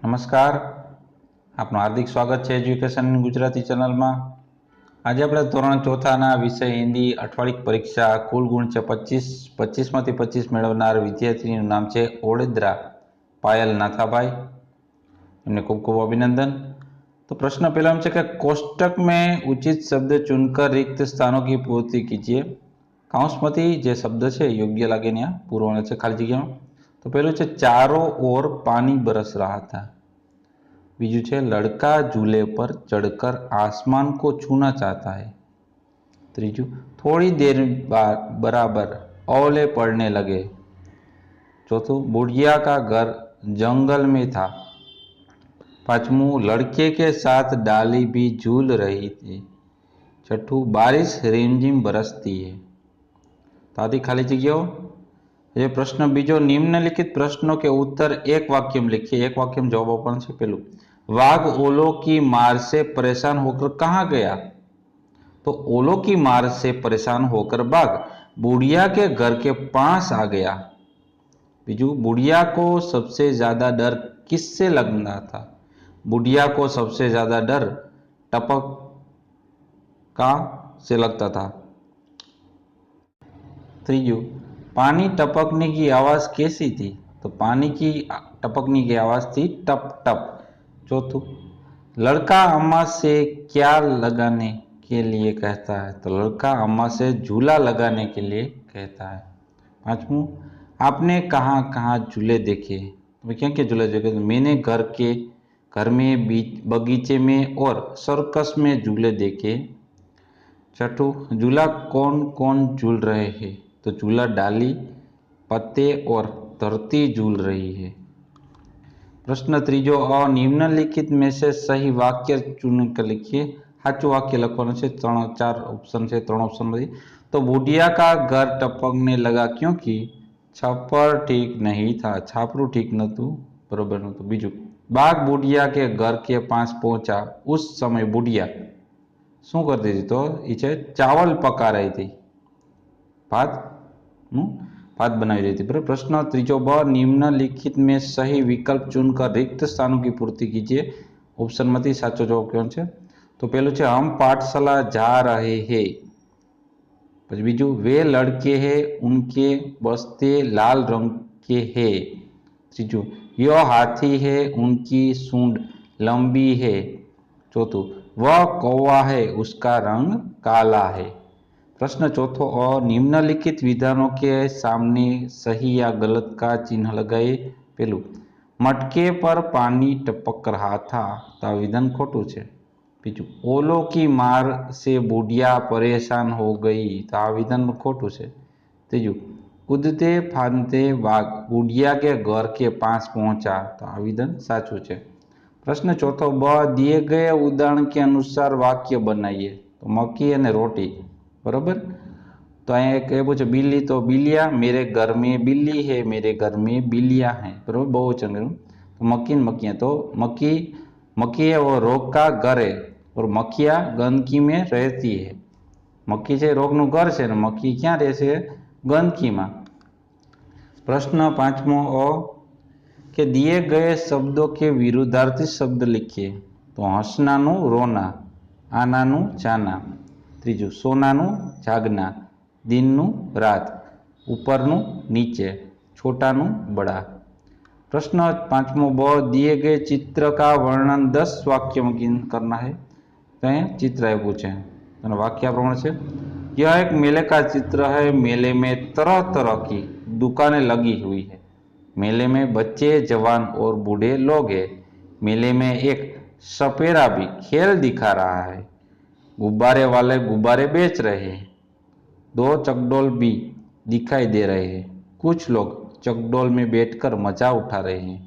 નમસ્કાર, આપનું હાર્દિક સ્વાગત છે એજ્યુકેશન ગુજરાતી ચેનલમાં। આજે આપણે ધોરણ ચોથાના વિષય હિન્દી અઠવાડિક પરીક્ષા કુલ ગુણ છે 25, 25માંથી 25 મેળવનાર વિદ્યાર્થીનું નામ છે ઓળેદરા પાयल नाथाभाई। એમને ખૂબ ખૂબ અભિનંદન। तो प्रश्न पहला है कि कोष्टक में उचित शब्द चुनकर रिक्त स्थानों की पूर्ति कीजिए। काउंसमती जे शब्द है योग्य लगे ने पूरवाना है खाली जगह। तो पहलू है चारों ओर पानी बरस रहा था। बीजू है लड़का झूले पर चढ़कर आसमान को छूना चाहता है। तीजू थोड़ी देर बाद बराबर ओले पड़ने लगे। चौथू बुढ़िया का घर जंगल में था। पांचवू लड़के के साथ डाली भी झूल रही थी। छठू बारिश रिमझिम बरसती है। तो आदि खाली जगह। ये प्रश्न बीजो निम्नलिखित प्रश्नों के उत्तर एक वाक्य में लिखिए। एक वाक्य में जवाब अपन से पहलू वाघ ओलों की मार से परेशान होकर कहाँ गया? तो ओलों की मार से परेशान होकर बाघ बुढ़िया के घर के पास आ गया। बीजू बुढ़िया को सबसे ज्यादा डर किससे लगता था? बुढ़िया को सबसे ज्यादा डर टपक का से लगता था। तीजू पानी टपकने की आवाज कैसी थी? तो पानी की टपकने की आवाज थी टप टप। चौथू लड़का अम्मा से क्या लगाने के लिए कहता है? तो लड़का अम्मा से झूला लगाने के लिए कहता है। पांचवू आपने कहाँ कहाँ झूले देखे? तो क्या क्या झूले देखे? तो मैंने घर में बगीचे में और सर्कस में झूले देखे। छठू झूला कौन कौन झूल रहे हैं? तो झूला डाली पत्ते और धरती झूल रही है। प्रश्न तीजो निम्नलिखित में से सही वाक्य चुनकर लिखिए। साचु वाक्य लखवानुं छे। 4 ऑप्शन है, 3 ऑप्शन में। तो बुढ़िया का घर टपकने लगा क्योंकि छप्पर ठीक नहीं था। छापरू ठीक नतु, बराबर नतु। बीजू बाघ बुढ़िया के घर के पास पहुंचा। उस समय बुढ़िया शू करती थी? तो ये चावल पका रही थी, भात बनाई रही थी। बराबर। प्रश्न तीजो ब निम्नलिखित में सही विकल्प चुनकर रिक्त स्थानों की पूर्ति कीजिए। ऑप्शन में साचो जवाब क्यों है? तो पहलू है हम पाठशाला जा रहे हैं। बीजू वे लड़के हैं उनके बस्ते लाल रंग के हैं। तीजू यह हाथी है उनकी सूंड लंबी है। चौथू वह कौवा है उसका रंग काला है। प्रश्न चौथो और निम्नलिखित विधानों के सामने सही या गलत का चिन्ह लगाए। पहलू मटके पर पानी टपक रहा था। तो विधान खोटू है। बीजू ओलों की मार से बुढ़िया परेशान हो गई। तो आ विधान खोटू है। तीजू कूदते फांदते बाघ बुढ़िया के घर के पास पहुंचा। तो आ विधान साचू है। प्रश्न चौथो ब दिए गए उदाहरण के अनुसार वाक्य बनाइए। तो मक्की और रोटी, बराबर। तो अँ पूछे बिल्ली, तो बिल्लिया मेरे घर में बिल्ली है, मेरे घर में बिल्लियाँ हैं, बराबर। बहुवचन। तो मक्की मक्खियाँ, तो मक्खी है वो रोग का घर है और मक्खियाँ गंदगी में रहती है। मक्खी से रोग नु घर से, मक्खी क्या रहશે? गंदगी में। प्रश्न पांचमो अ के दिए गए शब्दों के विरुद्धार्थी शब्द लिखिए। तो हंसनानु रोना, आनानु जाना। तीजू सोनानु जागना, दिननु रात, ऊपरनु नीचे, छोटानु बड़ा। प्रश्न पांचमो ब दिए गए चित्र का वर्णन 10 वाक्यों में करना है। तो यहाँ चित्र है पूछे तो वाक्य प्रमाण से यह एक मेले का चित्र है। मेले में तरह तरह की दुकानें लगी हुई है। मेले में बच्चे जवान और बूढ़े लोग हैं। मेले में एक सपेरा भी खेल दिखा रहा है। गुब्बारे वाले गुब्बारे बेच रहे हैं। 2 चकडोल भी दिखाई दे रहे हैं। कुछ लोग चकडोल में बैठकर मजा उठा रहे हैं।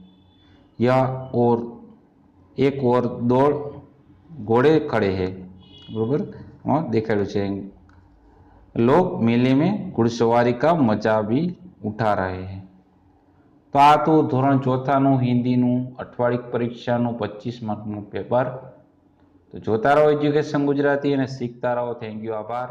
यह और एक और 2 घोड़े खड़े हैं, बराबर। और देखाड़ू है लोग मेले में घुड़सवारी का मजा भी उठा रहे हैं। तो आ तो धोरण चौथानु हिंदीनु अठवाडिक परीक्षानु 25 मार्कनु पेपर। तो जोता रहो एज्युकेशन गुजराती और सीखता रहो। थैंक यू, आभार।